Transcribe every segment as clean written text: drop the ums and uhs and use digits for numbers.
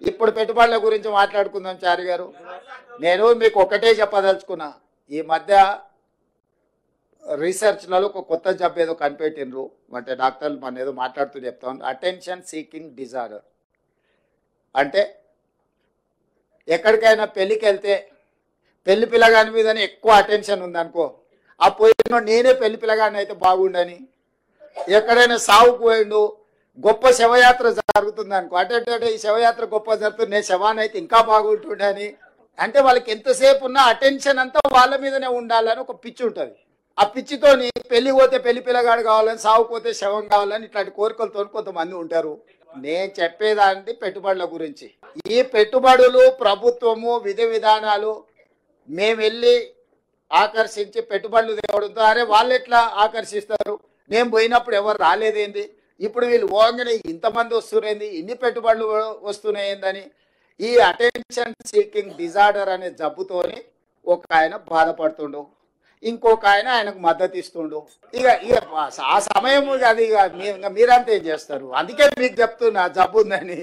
ఇప్పుడు పెట్టుబడుల గురించి మాట్లాడుకుందాం చారి గారు. నేను మీకు ఒకటే చెప్పదలుచుకున్నా, ఈ మధ్య రీసెర్చ్లలో ఒక కొత్త జబ్బు ఏదో కనిపెట్టినరు, అంటే డాక్టర్లు మన ఏదో మాట్లాడుతూ చెప్తాం, అటెన్షన్ సీకింగ్ డిజార్డర్. అంటే ఎక్కడికైనా పెళ్ళికి వెళ్తే పెళ్లి పిల్లగాని మీదనే ఎక్కువ అటెన్షన్ ఉందనుకో, ఆ పోయిన నేనే పెళ్లి పిల్లగాని అయితే బాగుండని, ఎక్కడైనా సావుకు పోయిండు గొప్ప శవయాత్ర జరుగుతుంది అనుకో, అంటే ఈ శవయాత్ర గొప్ప జరుగుతుంది, నేను శవాన్ని అయితే ఇంకా బాగుంటుండని, అంటే వాళ్ళకి ఎంతసేపు ఉన్న అటెన్షన్ అంతా వాళ్ళ మీదనే ఉండాలని ఒక పిచ్చి ఉంటుంది. ఆ పిచ్చితోని పెళ్లి పోతే పెళ్లి పిల్లగాడు కావాలని, సావుపోతే శవం కావాలని ఇట్లాంటి కోరికలతో కొంతమంది ఉంటారు. నేను చెప్పేదాన్ని పెట్టుబడుల గురించి. ఈ పెట్టుబడులు ప్రభుత్వము విధి విధానాలు మేము వెళ్ళి ఆకర్షించి పెట్టుబడులు తేవడంతో, అరే వాళ్ళు ఎట్లా ఆకర్షిస్తారు, నేను పోయినప్పుడు ఎవరు రాలేదేంది, ఇప్పుడు వీళ్ళు పోగానే ఇంతమంది వస్తున్నారేంది, ఇన్ని పెట్టుబడులు వస్తున్నాయేందని ఈ అటెన్షన్ సీకింగ్ డిజార్డర్ అనే జబ్బుతోని ఒక ఆయన బాధపడుతుండు, ఇంకొక ఆయన ఆయనకు మద్దతు ఇస్తుండు. ఇక ఇక ఆ సమయం అది ఇక మీరంతా ఏం చేస్తారు. అందుకే మీకు చెప్తున్నా జబ్బు ఉందని.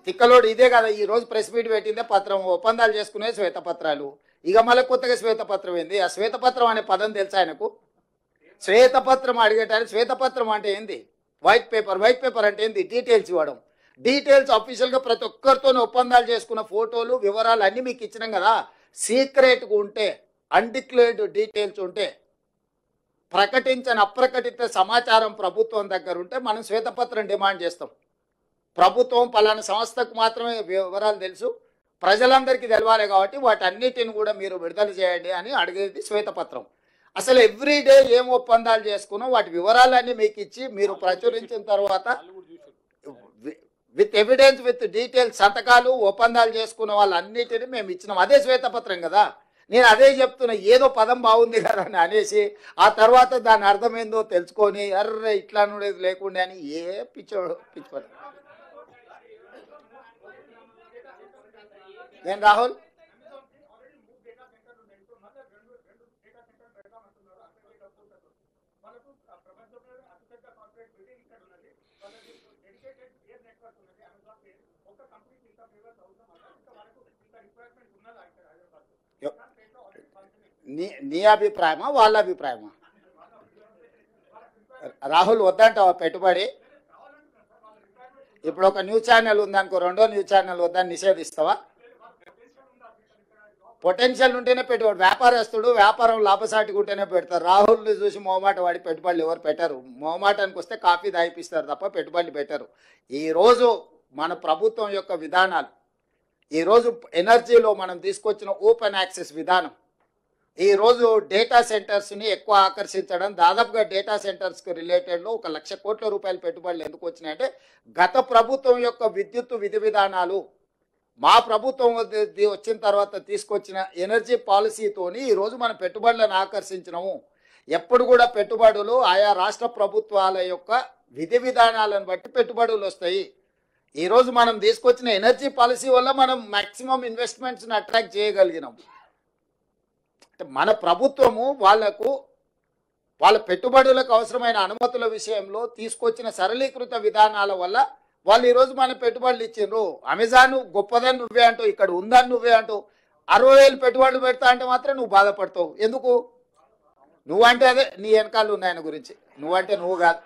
తిక్కలోడు ఇదే కదా ఈ రోజు ప్రెస్ మీట్ పెట్టిందే పత్రం, ఒప్పందాలు చేసుకునే శ్వేతపత్రాలు. ఇక మళ్ళీ కొత్తగా శ్వేతపత్రం ఏంది? ఆ శ్వేతపత్రం అనే పదం తెలుసా ఆయనకు? శ్వేతపత్రం అడిగేటానికి, శ్వేతపత్రం అంటే ఏంది? White paper. వైట్ పేపర్ అంటే ఏంది? డీటెయిల్స్ ఇవ్వడం. డీటెయిల్స్ అఫీషియల్గా ప్రతి ఒక్కరితో ఒప్పందాలు చేసుకున్న ఫోటోలు వివరాలు అన్నీ మీకు ఇచ్చినాం కదా. సీక్రెట్గా ఉంటే, అన్డిక్లేర్డ్ డీటెయిల్స్ ఉంటే, ప్రకటించని అప్రకటిత సమాచారం ప్రభుత్వం దగ్గర ఉంటే మనం శ్వేతపత్రం డిమాండ్ చేస్తాం. ప్రభుత్వం పలానా సంస్థకు మాత్రమే వివరాలు తెలుసు, ప్రజలందరికీ తెలవాలి కాబట్టి వాటన్నిటిని కూడా మీరు విడుదల చేయండి అని అడిగేది శ్వేతపత్రం. అసలు ఎవ్రీడే ఏం ఒప్పందాలు చేసుకున్నాం వాటి వివరాలన్నీ మీకు ఇచ్చి మీరు ప్రచురించిన తర్వాత విత్ ఎవిడెన్స్ విత్ డీటెయిల్స్ సంతకాలు ఒప్పందాలు చేసుకున్న వాళ్ళన్నిటిని మేము ఇచ్చినాం. అదే శ్వేతపత్రం కదా. నేను అదే చెప్తున్నా, ఏదో పదం బాగుంది కదా అని అనేసి ఆ తర్వాత దాని అర్థమైందో తెలుసుకొని అర్రే ఇట్లా ఉండేది లేకుండా అని ఏ పిచ్చోడు. నేను రాహుల్ నీ అభిప్రాయమా వాళ్ళ అభిప్రాయమా? రాహుల్ వద్దంటావా పెట్టుబడి? ఇప్పుడు ఒక న్యూస్ ఛానల్ ఉందనుకో, రెండో న్యూస్ ఛానల్ వద్దని నిషేధిస్తావా? పొటెన్షియల్ ఉంటేనే పెట్టుబడి. వ్యాపారస్తుడు వ్యాపారం లాభసాటిగా ఉంటేనే పెడతారు. రాహుల్ని చూసి మొహమాట వాడి పెట్టుబడులు ఎవరు పెట్టరు. మొహమాటానికి వస్తే కాఫీ దాయిపిస్తారు తప్ప పెట్టుబడులు పెట్టరు. ఈరోజు మన ప్రభుత్వం యొక్క విధానాలు, ఈరోజు ఎనర్జీలో మనం తీసుకొచ్చిన ఓపెన్ యాక్సెస్ విధానం, ఈరోజు డేటా సెంటర్స్ని ఎక్కువ ఆకర్షించడం, దాదాపుగా డేటా సెంటర్స్కి రిలేటెడ్లో 1,00,000 కోట్ల రూపాయల పెట్టుబడులు ఎందుకు వచ్చినాయంటే గత ప్రభుత్వం యొక్క విద్యుత్ విధి విధానాలు, మా ప్రభుత్వం వచ్చిన తర్వాత తీసుకొచ్చిన ఎనర్జీ పాలసీతోని ఈరోజు మనం పెట్టుబడులను ఆకర్షించినాము. ఎప్పుడు కూడా పెట్టుబడులు ఆయా రాష్ట్ర ప్రభుత్వాల యొక్క విధి విధానాలను బట్టి పెట్టుబడులు వస్తాయి. ఈరోజు మనం తీసుకొచ్చిన ఎనర్జీ పాలసీ వల్ల మనం మ్యాక్సిమం ఇన్వెస్ట్మెంట్స్ని అట్రాక్ట్ చేయగలిగినాం. అంటే మన ప్రభుత్వము వాళ్ళ పెట్టుబడులకు అవసరమైన అనుమతుల విషయంలో తీసుకొచ్చిన సరళీకృత విధానాల వల్ల వాళ్ళు ఈరోజు మన పెట్టుబడులు ఇచ్చిండ్రు. అమెజాన్ గొప్పదని నువ్వే అంటావు, ఇక్కడ ఉందని నువ్వే అంటావు. 60,000 పెట్టుబడులు పెడతా అంటే మాత్రం నువ్వు బాధపడతావు. ఎందుకు? నువ్వంటే అదే నీ వెనకాల ఉన్న ఆయన గురించి, నువ్వంటే నువ్వు కాదు.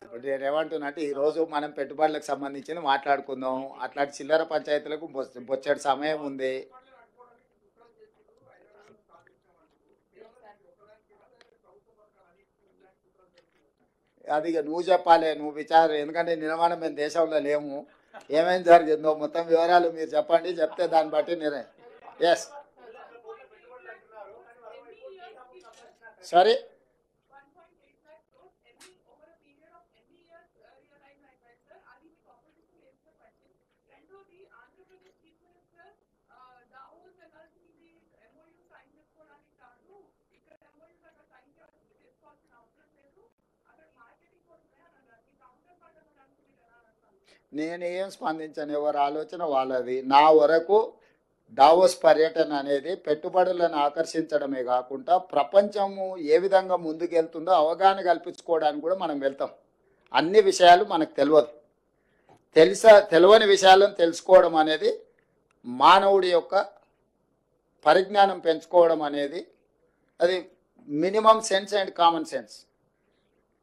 ఇప్పుడు నేను ఏమంటున్నా అంటే ఈరోజు మనం పెట్టుబడులకు సంబంధించి మాట్లాడుకుందాం. అట్లాంటి చిల్లర పంచాయతీలకు బొచ్చడి సమయం ఉంది. అది ఇక నువ్వు చెప్పాలి, నువ్వు విచారం. ఎందుకంటే నిర్మాణం మేము దేశంలో లేము, ఏమేమి జరిగిందో మొత్తం వివరాలు మీరు చెప్పండి. చెప్తే దాన్ని బట్టి నేను ఎస్ సారీ నేను ఏం స్పందించాను, ఎవరి ఆలోచన వాళ్ళది. నా వరకు డావోస్ పర్యటన అనేది పెట్టుబడులను ఆకర్షించడమే కాకుండా ప్రపంచము ఏ విధంగా ముందుకెళ్తుందో అవగాహన కల్పించుకోవడానికి కూడా మనం వెళ్తాం. అన్ని విషయాలు మనకు తెలియని విషయాలను తెలుసుకోవడం అనేది మానవుడి యొక్క పరిజ్ఞానం పెంచుకోవడం అనేది అది minimum sense and common sense.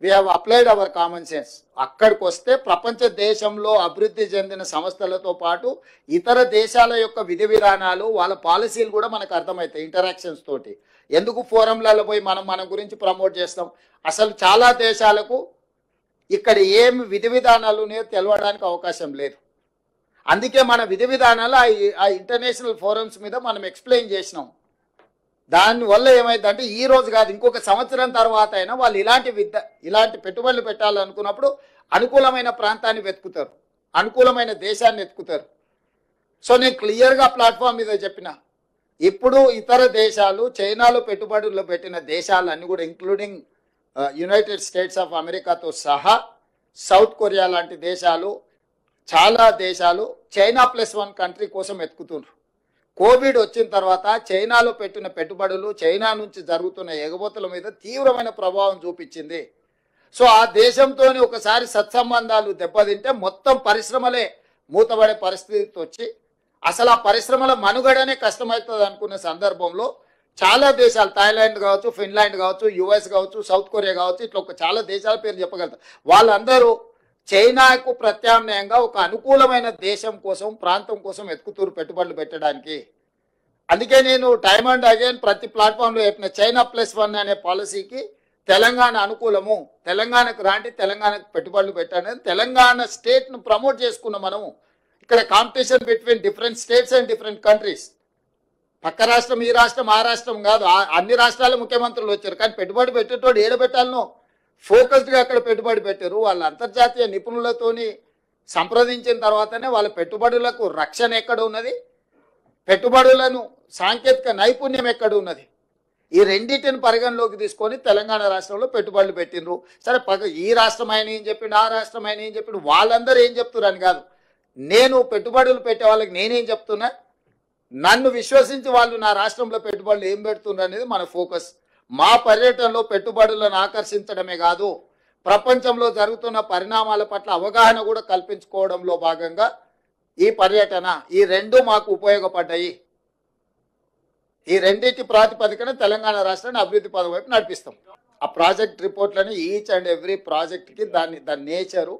We have applied our common sense. అక్కడికి వస్తే ప్రపంచ దేశంలో అభివృద్ధి చెందిన సంస్థలతో పాటు ఇతర దేశాల యొక్క విధి విధానాలు వాళ్ళ పాలసీలు కూడా మనకు అర్థమవుతాయి ఇంటరాక్షన్స్ తోటి. ఎందుకు ఫోరంలలో పోయి మన గురించి ప్రమోట్ చేస్తాం? అసలు చాలా దేశాలకు ఇక్కడ ఏమి విధి విధానాలు ఉన్నాయో తెలవడానికి అవకాశం లేదు. అందుకే మన విధి విధానాలు ఆ ఇంటర్నేషనల్ ఫోరమ్స్ మీద మనం ఎక్స్ప్లెయిన్ చేసినాం. దానివల్ల ఏమైందంటే ఈ రోజు కాదు ఇంకొక సంవత్సరం తర్వాత అయినా వాళ్ళు ఇలాంటి పెట్టుబడులు పెట్టాలనుకున్నప్పుడు అనుకూలమైన ప్రాంతాన్ని వెతుకుతారు, అనుకూలమైన దేశాన్ని వెతుకుతారు. సో నేను క్లియర్గా ప్లాట్ఫామ్ మీద చెప్పిన, ఇప్పుడు ఇతర దేశాలు చైనాలో పెట్టుబడులు పెట్టిన దేశాలన్నీ కూడా ఇంక్లూడింగ్ యునైటెడ్ స్టేట్స్ ఆఫ్ అమెరికాతో సహా సౌత్ కొరియా లాంటి దేశాలు, చాలా దేశాలు చైనా +1 కంట్రీ కోసం వెతుకుతున్నారు. కోవిడ్ వచ్చిన తర్వాత చైనాలో పెట్టిన పెట్టుబడులు చైనా నుంచి జరుగుతున్న ఎగబోతుల మీద తీవ్రమైన ప్రభావం చూపించింది. సో ఆ దేశంతో ఒకసారి సత్సంబంధాలు దెబ్బతింటే మొత్తం పరిశ్రమలే మూతపడే పరిస్థితి వచ్చి అసలు ఆ పరిశ్రమల మనుగడనే కష్టమవుతుంది అనుకున్న సందర్భంలో చాలా దేశాలు, థాయిలాండ్ కావచ్చు, ఫిన్లాండ్ కావచ్చు, యుఎస్ కావచ్చు, సౌత్ కొరియా కావచ్చు, ఇట్లా చాలా దేశాల పేరు చెప్పగలుగుతారు. వాళ్ళందరూ చైనాకు ప్రత్యామ్నాయంగా ఒక అనుకూలమైన దేశం కోసం, ప్రాంతం కోసం వెతుకుతూరు పెట్టుబడులు పెట్టడానికి. అందుకే నేను టైమ్ అండ్ అగైన్ ప్రతి ప్లాట్ఫామ్లో చెప్పిన చైనా +1 అనే పాలసీకి తెలంగాణ అనుకూలము, తెలంగాణకు రాండి, తెలంగాణకు పెట్టుబడులు పెట్టండి. తెలంగాణ స్టేట్ను ప్రమోట్ చేసుకున్నాం మనము. ఇక్కడ competition between different states and different countries. పక్క రాష్ట్రం, ఈ రాష్ట్రం, ఆ రాష్ట్రం కాదు, అన్ని రాష్ట్రాల ముఖ్యమంత్రులు వచ్చారు. కానీ పెట్టుబడి పెట్టేటోడు ఏడబెట్టాలను ఫోకస్డ్గా అక్కడ పెట్టుబడి పెట్టారు. వాళ్ళ అంతర్జాతీయ నిపుణులతోని సంప్రదించిన తర్వాతనే వాళ్ళ పెట్టుబడులకు రక్షణ ఎక్కడ ఉన్నది, పెట్టుబడులను సాంకేతిక నైపుణ్యం ఎక్కడ ఉన్నది, ఈ రెండింటిని పరిగణలోకి తీసుకొని తెలంగాణ రాష్ట్రంలో పెట్టుబడులు పెట్టినరు. సరే ఈ రాష్ట్రం ఆయన ఏం చెప్పిండు, ఆ రాష్ట్రం ఆయన ఏం చెప్పిండు, వాళ్ళందరూ ఏం చెప్తున్నారు కాదు. నేను పెట్టుబడులు పెట్టే వాళ్ళకి నేనేం చెప్తున్నా, నన్ను విశ్వసించి వాళ్ళు నా రాష్ట్రంలో పెట్టుబడులు ఏం పెడుతున్నారు అనేది మన ఫోకస్. మా పర్యటనలో పెట్టుబడులను ఆకర్షించడమే కాదు, ప్రపంచంలో జరుగుతున్న పరిణామాల పట్ల అవగాహన కూడా కల్పించుకోవడంలో భాగంగా ఈ పర్యటన, ఈ రెండు మాకు ఉపయోగపడ్డాయి. ఈ రెండింటి ప్రాతిపదికన తెలంగాణ రాష్ట్రాన్ని అభివృద్ధి పదం వైపు నడిపిస్తాం. ఆ ప్రాజెక్ట్ రిపోర్ట్లని ఈచ్ అండ్ ఎవ్రీ ప్రాజెక్ట్కి దాని నేచరు,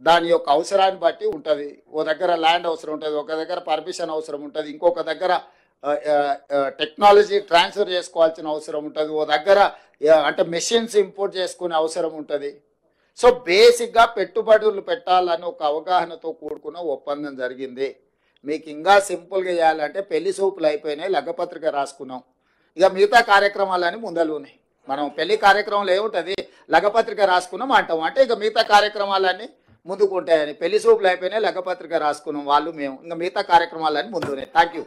దాని యొక్క అవసరాన్ని బట్టి ఉంటుంది. ఓ దగ్గర ల్యాండ్ అవసరం ఉంటుంది, ఒక దగ్గర పర్మిషన్ అవసరం ఉంటుంది, ఇంకొక దగ్గర టెక్నాలజీ ట్రాన్స్ఫర్ చేసుకోవాల్సిన అవసరం ఉంటుంది, ఓ దగ్గర అంటే మెషిన్స్ ఇంపోర్ట్ చేసుకునే అవసరం ఉంటుంది. సో బేసిక్గా పెట్టుబడులు పెట్టాలని ఒక అవగాహనతో కూడుకున్న ఒప్పందం జరిగింది. మీకు ఇంకా సింపుల్గా చేయాలంటే పెళ్లి సూపులు అయిపోయినాయి, లగ్గపత్రిక రాసుకున్నాం, ఇక మిగతా కార్యక్రమాలని ముందలు ఉన్నాయి. మనం పెళ్లి కార్యక్రమంలో ఏముంటుంది, లగ్గపత్రిక రాసుకున్నాం అంటాం, అంటే ఇక మిగతా కార్యక్రమాలన్నీ ముందుకు ఉంటాయని. పెళ్లి సూపులు అయిపోయినాయి, లగ్గపత్రిక రాసుకున్నాం వాళ్ళు మేము, ఇంకా మిగతా కార్యక్రమాలన్నీ ముందున్నాయి. Thank you.